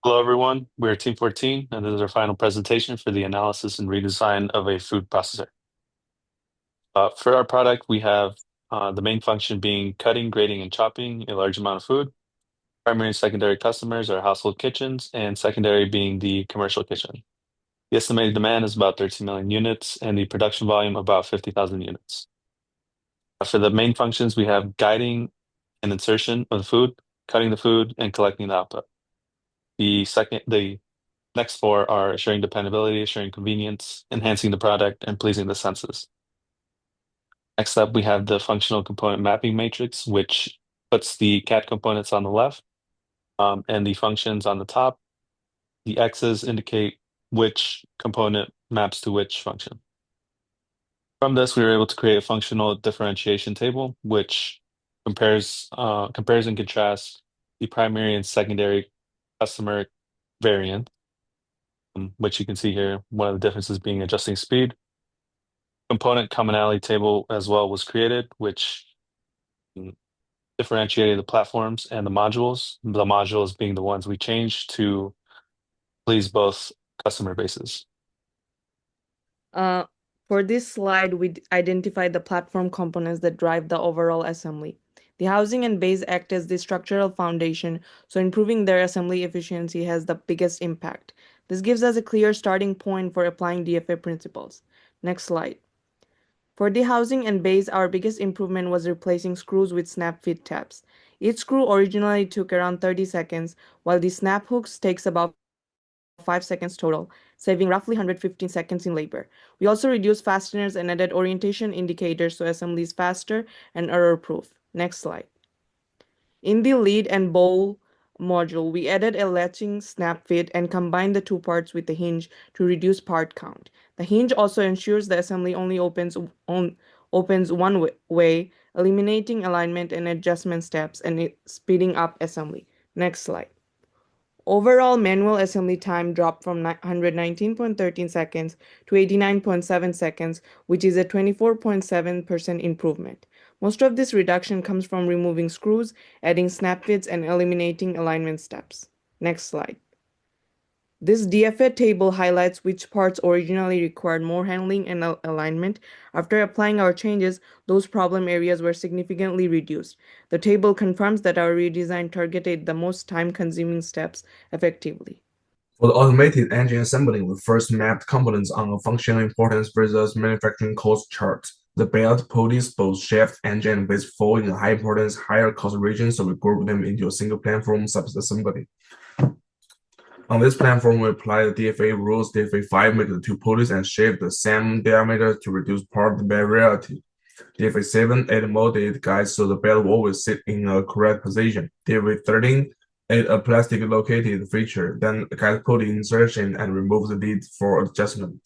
Hello, everyone. We're Team 14, and this is our final presentation for the analysis and redesign of a food processor. For our product, we have the main function being cutting, grading, and chopping a large amount of food. Primary and secondary customers are household kitchens, and secondary being the commercial kitchen. The estimated demand is about 13 million units, and the production volume about 50,000 units. For the main functions, we have guiding and insertion of the food, cutting the food, and collecting the output. The next four are assuring dependability, assuring convenience, enhancing the product, and pleasing the senses. Next up, we have the functional component mapping matrix, which puts the CAD components on the left, and the functions on the top. The X's indicate which component maps to which function. From this, we were able to create a functional differentiation table, which compares and contrasts the primary and secondary customer variant, which you can see here, one of the differences being adjusting speed. Component commonality table as well was created, which differentiated the platforms and the modules being the ones we changed to please both customer bases. Uh, for this slide, we identified the platform components that drive the overall assembly. The housing and base act as the structural foundation, so improving their assembly efficiency has the biggest impact. This gives us a clear starting point for applying DFA principles. Next slide. For the housing and base, our biggest improvement was replacing screws with snap fit tabs. Each screw originally took around 30 seconds, while the snap hooks takes about 5 seconds total, saving roughly 115 seconds in labor. We also reduced fasteners and added orientation indicators so assembly is faster and error-proof. Next slide. In the lead and bowl module, we added a latching snap fit and combined the two parts with the hinge to reduce part count. The hinge also ensures the assembly only opens one way, eliminating alignment and adjustment steps and speeding up assembly. Next slide. Overall manual assembly time dropped from 119.13 seconds to 89.7 seconds, which is a 24.7% improvement. Most of this reduction comes from removing screws, adding snap fits, and eliminating alignment steps. Next slide. This DFA table highlights which parts originally required more handling and alignment. After applying our changes, those problem areas were significantly reduced. The table confirms that our redesign targeted the most time-consuming steps effectively. For the automated engine assembly, we first mapped components on a functional importance versus manufacturing cost chart. The belt, pulleys, both shaft, engine, and base fall in the high importance, higher cost regions, so we grouped them into a single platform subassembly. On this platform, we apply the DFA rules. DFA 5 make the two pulleys and shaft the same diameter to reduce part variability. DFA 7 add molded guides so the belt will always sit in a correct position. DFA 13 add a plastic located feature, then guide put insertion and remove the lead for adjustment.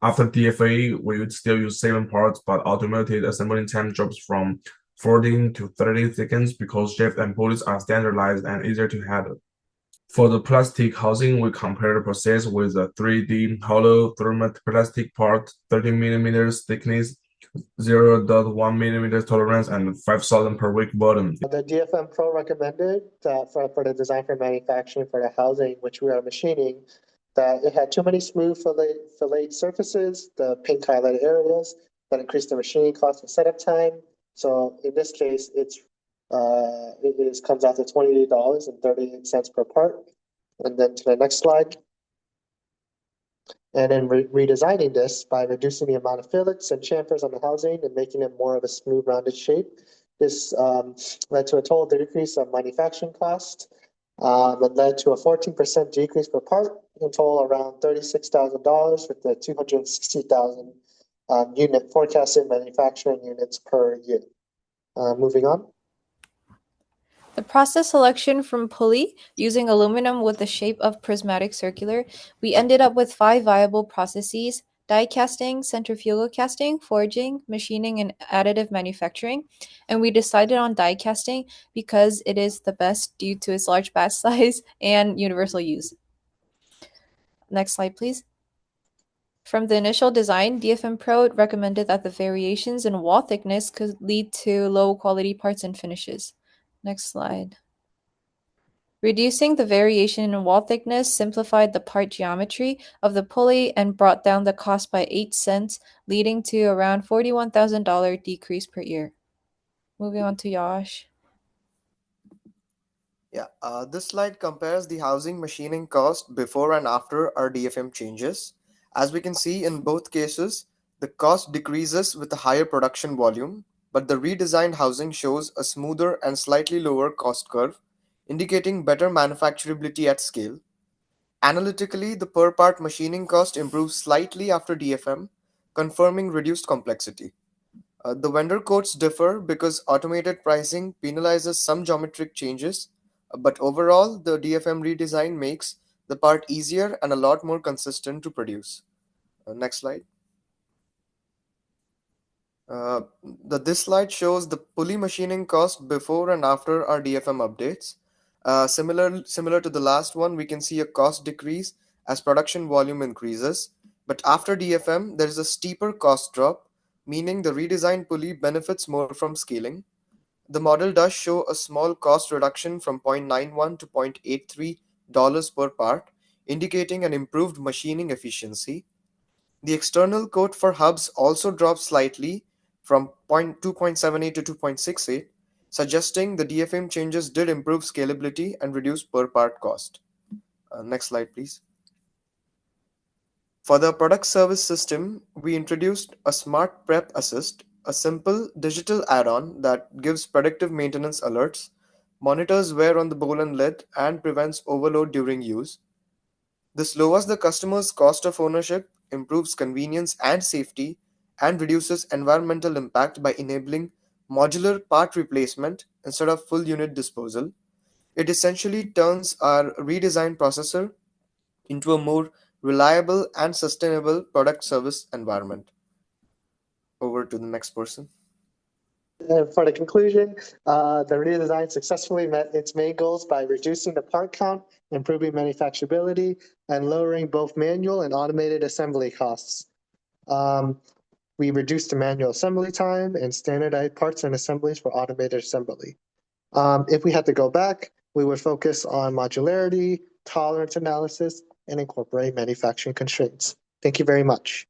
After DFA, we would still use 7 parts, but automated assembly time drops from 14 to 30 seconds because shaft and pulleys are standardized and easier to handle. For the plastic housing, we compare the process with a 3D hollow thermoplastic part, 30 millimeters thickness, 0.1 millimeter tolerance, and 5,000 per week volume. The DfM Pro recommended that for the design for manufacturing for the housing, which we are machining, that it had too many smooth filleted surfaces, the pink highlighted areas, that increased the machining cost and setup time. So in this case, it comes out to $28.38 per part. And then to the next slide. And then redesigning this by reducing the amount of fillets and chamfers on the housing and making it more of a smooth rounded shape. This led to a total decrease of manufacturing cost. It led to a 14% decrease per part, in total around $36,000 with the 260,000 unit forecasted manufacturing units per year. Moving on. The process selection from pulley, using aluminum with the shape of prismatic circular, we ended up with 5 viable processes: die casting, centrifugal casting, forging, machining, and additive manufacturing. And we decided on die casting because it is the best due to its large batch size and universal use. Next slide, please. From the initial design, DfM Pro recommended that the variations in wall thickness could lead to low quality parts and finishes. Next slide. Reducing the variation in wall thickness simplified the part geometry of the pulley and brought down the cost by 8 cents, leading to around $41,000 decrease per year. Moving on to Yash. Yeah, this slide compares the housing machining cost before and after our DFM changes. As we can see in both cases, the cost decreases with a higher production volume, but the redesigned housing shows a smoother and slightly lower cost curve, indicating better manufacturability at scale. Analytically, the per part machining cost improves slightly after DFM, confirming reduced complexity. The vendor quotes differ because automated pricing penalizes some geometric changes, but overall, the DFM redesign makes the part easier and a lot more consistent to produce. Next slide. This slide shows the pulley machining cost before and after our DFM updates. Similar to the last one, we can see a cost decrease as production volume increases. But after DFM, there is a steeper cost drop, meaning the redesigned pulley benefits more from scaling. The model does show a small cost reduction from $0.91 to $0.83 per part, indicating an improved machining efficiency. The external quote for hubs also dropped slightly from 2.78 to 2.68, suggesting the DFM changes did improve scalability and reduce per part cost. Next slide, please. For the product service system, we introduced a Smart Prep Assist, a simple digital add-on that gives predictive maintenance alerts, monitors wear on the bowl and lid, and prevents overload during use. This lowers the customer's cost of ownership, improves convenience and safety, and reduces environmental impact by enabling modular part replacement instead of full unit disposal. It essentially turns our redesigned processor into a more reliable and sustainable product service environment. Over to the next person. And for the conclusion, the redesign successfully met its main goals by reducing the part count, improving manufacturability, and lowering both manual and automated assembly costs. We reduced the manual assembly time and standardized parts and assemblies for automated assembly. If we had to go back, we would focus on modularity, tolerance analysis, and incorporate manufacturing constraints. Thank you very much.